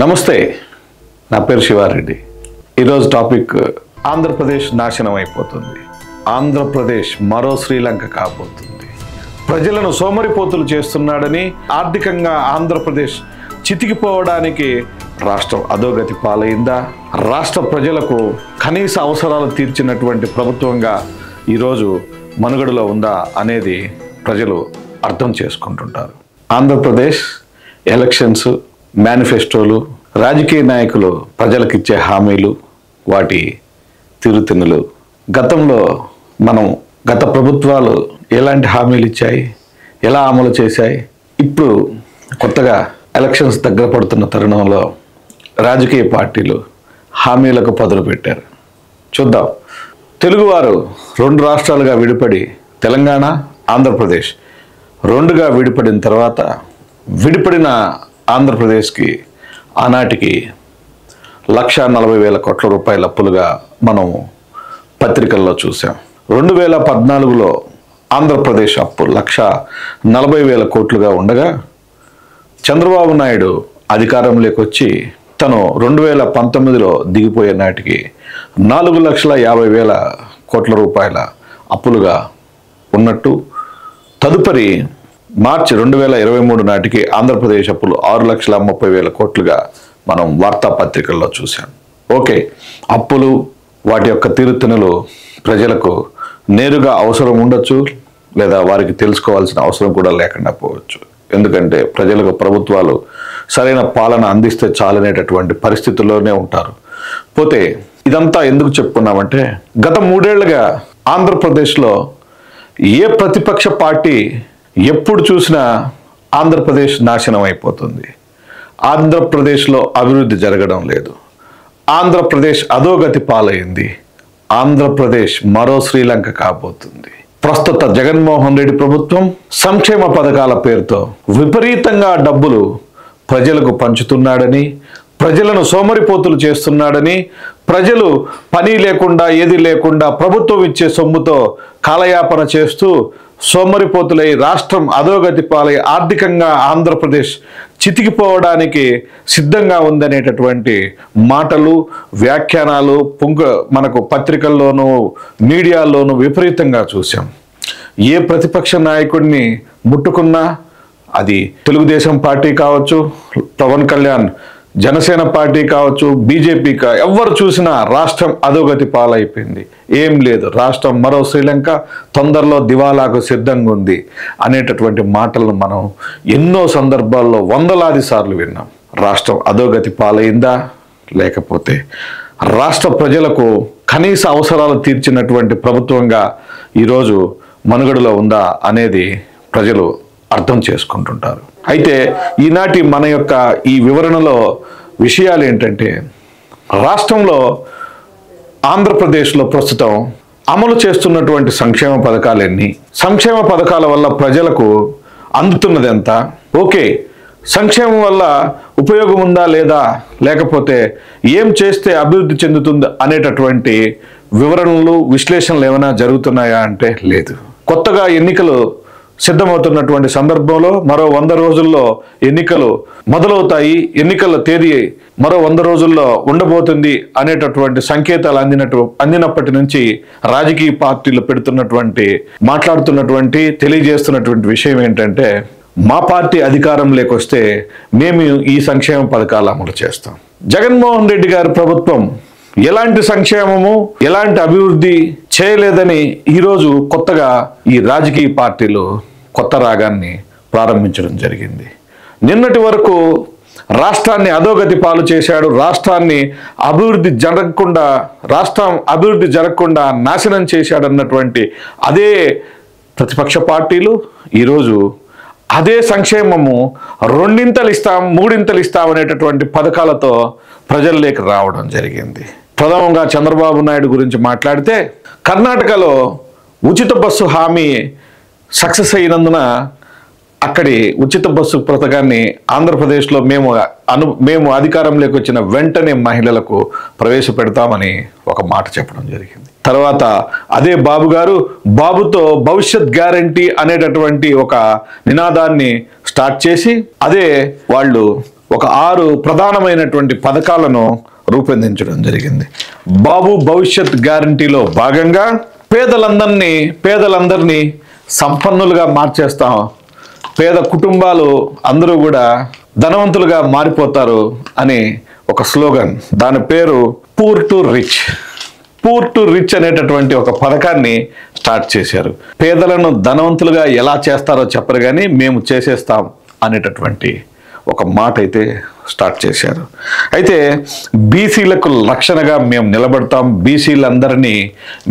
నమస్తే, నా పేరు శివారెడ్డి. ఈరోజు టాపిక్ ఆంధ్రప్రదేశ్ నాశనం అయిపోతుంది. ఆంధ్రప్రదేశ్ మరో శ్రీలంక కాబోతుంది. ప్రజలను సోమరిపోతులు చేస్తున్నాడని, ఆర్థికంగా ఆంధ్రప్రదేశ్ చితికిపోవడానికి రాష్ట్రం అధోగతి పాలైందా? రాష్ట్ర ప్రజలకు కనీస అవసరాలు తీర్చినటువంటి ప్రభుత్వంగా ఈరోజు మనుగడలో ఉందా అనేది ప్రజలు అర్థం చేసుకుంటుంటారు. ఆంధ్రప్రదేశ్ ఎలక్షన్స్, మేనిఫెస్టోలు, రాజకీయ నాయకులు ప్రజలకు ఇచ్చే హామీలు, వాటి తీరుతెన్నులు, గతంలో గత ప్రభుత్వాలు ఎలాంటి హామీలు ఇచ్చాయి, ఎలా అమలు చేశాయి, ఇప్పుడు కొత్తగా ఎలక్షన్స్ దగ్గర పడుతున్న తరుణంలో రాజకీయ పార్టీలు హామీలకు పదులు పెట్టారు. చూద్దాం. తెలుగువారు 2 రాష్ట్రాలుగా విడిపడి, తెలంగాణ, ఆంధ్రప్రదేశ్ 2గా విడిపడిన తర్వాత విడిపడిన ఆంధ్రప్రదేశ్కి ఆనాటికి 1,40,000 కోట్ల రూపాయల అప్పులుగా మనం పత్రికల్లో చూసాం. 2014లో ఆంధ్రప్రదేశ్ అప్పు 1,40,000 కోట్లుగా ఉండగా చంద్రబాబు నాయుడు అధికారంలోకి వచ్చి తను 2019లో దిగిపోయే నాటికి 4,50,000 కోట్ల రూపాయల అప్పులుగా ఉన్నట్టు, తదుపరి మార్చి 2023 నాటికి ఆంధ్రప్రదేశ్ అప్పులు 6,30,000 కోట్లుగా మనం వార్తాపత్రికల్లో చూసాం. ఓకే, అప్పులు, వాటి యొక్క తీరుతెన్నులు ప్రజలకు నేరుగా అవసరం ఉండొచ్చు, లేదా వారికి తెలుసుకోవాల్సిన అవసరం కూడా లేకుండా పోవచ్చు. ఎందుకంటే ప్రజలకు ప్రభుత్వాలు సరైన పాలన అందిస్తే చాలనేటటువంటి పరిస్థితుల్లోనే ఉంటారు. పోతే ఇదంతా ఎందుకు చెప్పుకున్నామంటే, గత 3 ఏళ్లుగా ఆంధ్రప్రదేశ్లో ఏ ప్రతిపక్ష పార్టీ ఎప్పుడు చూసినా ఆంధ్రప్రదేశ్ నాశనం అయిపోతుంది, ఆంధ్రప్రదేశ్లో అభివృద్ధి జరగడం లేదు, ఆంధ్రప్రదేశ్ అధోగతి పాలైంది, ఆంధ్రప్రదేశ్ మరో శ్రీలంక కాబోతుంది. ప్రస్తుత జగన్మోహన్ రెడ్డి ప్రభుత్వం సంక్షేమ పథకాల పేరుతో విపరీతంగా డబ్బులు ప్రజలకు పంచుతున్నాడని, ప్రజలను సోమరిపోతులు చేస్తున్నాడని, ప్రజలు పని లేకుండా, ఏది లేకుండా ప్రభుత్వం ఇచ్చే సొమ్ముతో కాలయాపన చేస్తూ సోమరిపోతులై రాష్ట్రం అధోగతి పాలై ఆర్థికంగా ఆంధ్రప్రదేశ్ చితికిపోవడానికి సిద్ధంగా ఉందనేటటువంటి మాటలు, వ్యాఖ్యానాలు మనకు పత్రికల్లోనూ మీడియాల్లోనూ విపరీతంగా చూసాం. ఏ ప్రతిపక్ష నాయకుడిని ముట్టుకున్నా, అది తెలుగుదేశం పార్టీ కావచ్చు, పవన్ కళ్యాణ్ జనసేన పార్టీ కావచ్చు, బీజేపీ ఎవరు చూసినా రాష్ట్రం అధోగతి పాలైపోయింది, ఏం లేదు, రాష్ట్రం మరో శ్రీలంక, తొందరలో దివాలాకు సిద్ధంగా ఉంది అనేటటువంటి మాటలను మనం ఎన్నో సందర్భాల్లో వందలాది సార్లు విన్నాం. రాష్ట్రం అధోగతి పాలైందా, లేకపోతే రాష్ట్ర ప్రజలకు కనీస అవసరాలు తీర్చినటువంటి ప్రభుత్వంగా ఈరోజు మనుగడలో ఉందా అనేది ప్రజలు అర్థం చేసుకుంటుంటారు. అయితే ఈనాటి మన యొక్క ఈ వివరణలో విషయాలు ఏంటంటే, రాష్ట్రంలో ఆంధ్రప్రదేశ్లో ప్రస్తుతం అమలు చేస్తున్నటువంటి సంక్షేమ పథకాలు ఎన్ని, సంక్షేమ పథకాల వల్ల ప్రజలకు అందుతున్నది ఎంత, ఓకే, సంక్షేమం వల్ల ఉపయోగం ఉందా లేదా, లేకపోతే ఏం చేస్తే అభివృద్ధి చెందుతుంది అనేటటువంటి వివరణలు, విశ్లేషణలు ఏమైనా జరుగుతున్నాయా అంటే లేదు. కొత్తగా ఎన్నికలు సిద్ధమవుతున్నటువంటి సందర్భంలో మరో 100 రోజుల్లో ఎన్నికలు మొదలవుతాయి, ఎన్నికల తేదీ మరో 100 రోజుల్లో ఉండబోతుంది అనేటటువంటి సంకేతాలు అందినప్పటి నుంచి రాజకీయ పార్టీలు మాట్లాడుతున్నటువంటి తెలియజేస్తున్నటువంటి విషయం ఏంటంటే, మా పార్టీ అధికారంలోకి వస్తే మేము ఈ సంక్షేమ పథకాలు అమలు చేస్తాం. జగన్మోహన్ రెడ్డి గారి ప్రభుత్వం ఎలాంటి సంక్షేమము, ఎలాంటి అభివృద్ధి చేయలేదని ఈరోజు కొత్తగా ఈ రాజకీయ పార్టీలు కొత్త రాగాన్ని ప్రారంభించడం జరిగింది. నిన్నటి వరకు రాష్ట్రాన్ని అధోగతి పాలు చేశాడు, రాష్ట్రం అభివృద్ధి జరగకుండా నాశనం చేశాడన్నటువంటి అదే ప్రతిపక్ష పార్టీలు ఈరోజు అదే సంక్షేమము 2 ఇస్తాం, 3 ఇస్తాం అనేటటువంటి పథకాలతో ప్రజల్లోకి రావడం జరిగింది. ప్రథమంగా చంద్రబాబు నాయుడు గురించి మాట్లాడితే, కర్ణాటకలో ఉచిత బస్సు హామీ సక్సెస్ అయినందున అక్కడి ఉచిత బస్సు పథకాన్ని ఆంధ్రప్రదేశ్లో మేము అధికారంలోకి వచ్చిన వెంటనే మహిళలకు ప్రవేశపెడతామని ఒక మాట చెప్పడం జరిగింది. తర్వాత అదే బాబు గారు బాబుతో భవిష్యత్ గ్యారంటీ అనేటటువంటి ఒక నినాదాన్ని స్టార్ట్ చేసి అదే వాళ్ళు ఒక 6 ప్రధానమైనటువంటి పథకాలను రూపొందించడం జరిగింది. బాబు భవిష్యత్ గ్యారంటీలో భాగంగా పేదలందరినీ సంపన్నులుగా మార్చేస్తాం, పేద కుటుంబాలు అందరూ కూడా ధనవంతులుగా మారిపోతారు అని ఒక స్లోగన్, దాని పేరు పూర్ టు రిచ్ అనేటటువంటి ఒక పథకాన్ని స్టార్ట్ చేశారు. పేదలను ధనవంతులుగా ఎలా చేస్తారో చెప్పరు కానీ మేము చేసేస్తాం అనేటటువంటి ఒక మాట అయితే స్టార్ట్ చేశారు. అయితే బీసీలకు రక్షణగా మేము నిలబడతాం, బీసీలందరినీ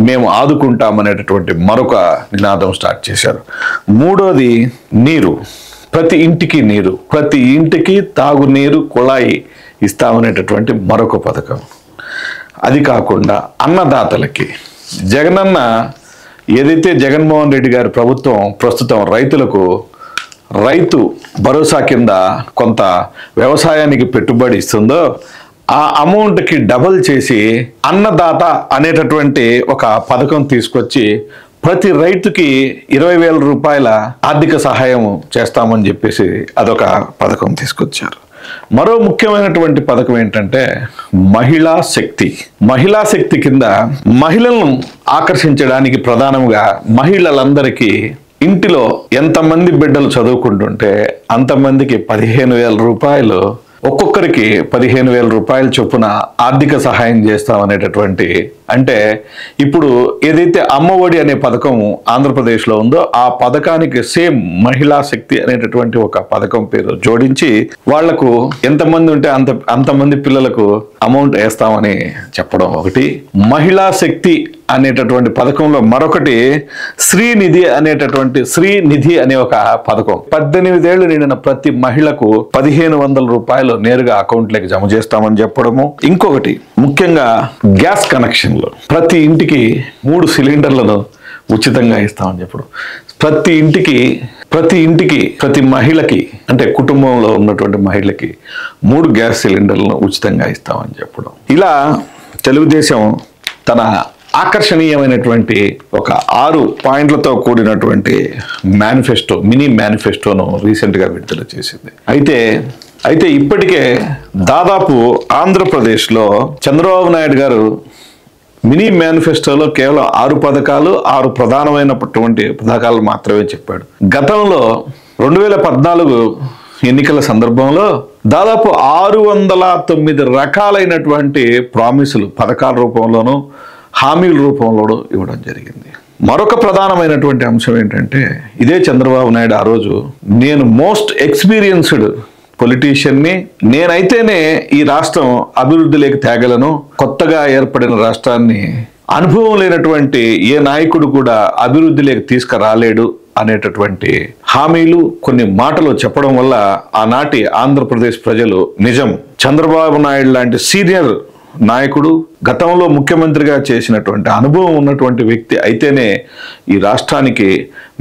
మేము ఆదుకుంటాం అనేటటువంటి మరొక నినాదం స్టార్ట్ చేశారు. మూడోది నీరు, ప్రతి ఇంటికి తాగునీరు కుళాయి ఇస్తామనేటటువంటి మరొక పథకం. అది కాకుండా అన్నదాతలకి జగనన్న ఏదైతే జగన్మోహన్ రెడ్డి గారి ప్రభుత్వం ప్రస్తుతం రైతు భరోసా కింద కొంత వ్యవసాయానికి పెట్టుబడి ఇస్తుందో ఆ అమౌంట్కి డబుల్ చేసి అన్నదాత అనేటటువంటి ఒక పథకం తీసుకొచ్చి ప్రతి రైతుకి 20,000 రూపాయల ఆర్థిక సహాయం చేస్తామని చెప్పేసి అదొక పథకం తీసుకొచ్చారు. మరో ముఖ్యమైనటువంటి పథకం ఏంటంటే మహిళా శక్తి కింద మహిళలను ఆకర్షించడానికి ప్రధానంగా మహిళలందరికీ ఇంటిలో ఎంతమంది బిడ్డలు చదువుకుంటుంటే అంతమందికి 15,000 రూపాయలు, ఒక్కొక్కరికి 15,000 రూపాయల చొప్పున ఆర్థిక సహాయం చేస్తామనేటటువంటి, అంటే ఇప్పుడు ఏదైతే అమ్మఒడి అనే పథకం ఆంధ్రప్రదేశ్లో ఉందో ఆ పథకానికి సేమ్ మహిళా శక్తి అనేటటువంటి ఒక పథకం పేరు జోడించి వాళ్లకు ఎంతమంది ఉంటే అంతమంది పిల్లలకు అమౌంట్ వేస్తామని చెప్పడం ఒకటి. మహిళా శక్తి అనేటటువంటి పథకంలో మరొకటి శ్రీనిధి అనే ఒక పథకం. 18 ఏళ్లు నిండిన ప్రతి మహిళకు 1,500 రూపాయలు నేరుగా అకౌంట్లోకి జమ చేస్తామని చెప్పడము. ఇంకొకటి ముఖ్యంగా గ్యాస్ కనెక్షన్లు, ప్రతి ఇంటికి 3 సిలిండర్లను ఉచితంగా ఇస్తామని చెప్పడం. ప్రతి మహిళకి, అంటే కుటుంబంలో ఉన్నటువంటి మహిళకి 3 గ్యాస్ సిలిండర్లను ఉచితంగా ఇస్తామని చెప్పడం. ఇలా తెలుగుదేశం తన ఆకర్షణీయమైనటువంటి ఒక 6 పాయింట్లతో కూడినటువంటి మినీ మేనిఫెస్టోను రీసెంట్గా విడుదల చేసింది. అయితే ఇప్పటికే దాదాపు ఆంధ్రప్రదేశ్లో చంద్రబాబు నాయుడు గారు మినీ మేనిఫెస్టోలో కేవలం 6 పథకాలు, 6 ప్రధానమైనటువంటి పథకాలు మాత్రమే చెప్పాడు. గతంలో 2014 ఎన్నికల సందర్భంలో దాదాపు 609 రకాలైనటువంటి ప్రామిసులు పథకాల రూపంలోనూ హామీల రూపంలోనూ ఇవ్వడం జరిగింది. మరొక ప్రధానమైనటువంటి అంశం ఏంటంటే ఇదే చంద్రబాబు నాయుడు ఆ రోజు, నేను మోస్ట్ ఎక్స్పీరియన్స్డ్ పొలిటీషియన్ని, నేనైతేనే ఈ రాష్ట్రం అభివృద్ధిలోకి తేగలను, కొత్తగా ఏర్పడిన రాష్ట్రాన్ని అనుభవం లేనటువంటి ఏ నాయకుడు కూడా అభివృద్ధిలోకి తీసుకురాలేడు అనేటటువంటి హామీలు, కొన్ని మాటలు చెప్పడం వల్ల ఆనాటి ఆంధ్రప్రదేశ్ ప్రజలు నిజం చంద్రబాబు నాయుడు లాంటి సీనియర్ నాయకుడు, గతంలో ముఖ్యమంత్రిగా చేసినటువంటి అనుభవం ఉన్నటువంటి వ్యక్తి అయితేనే ఈ రాష్ట్రానికి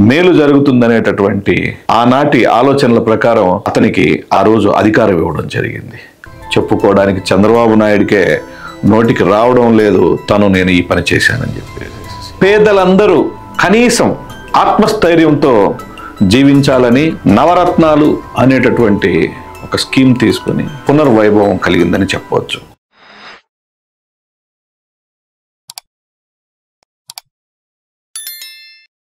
మేలు జరుగుతుందనేటటువంటి ఆనాటి ఆలోచనల ప్రకారం అతనికి ఆ రోజు అధికారం ఇవ్వడం జరిగింది. చెప్పుకోవడానికి చంద్రబాబు నాయుడికే నోటికి రావడం లేదు నేను ఈ పని చేశానని చెప్పి. పేదలందరూ కనీసం ఆత్మస్థైర్యంతో జీవించాలని నవరత్నాలు అనేటటువంటి ఒక స్కీమ్ తీసుకుని పునర్వైభవం కలిగిందని చెప్పవచ్చు.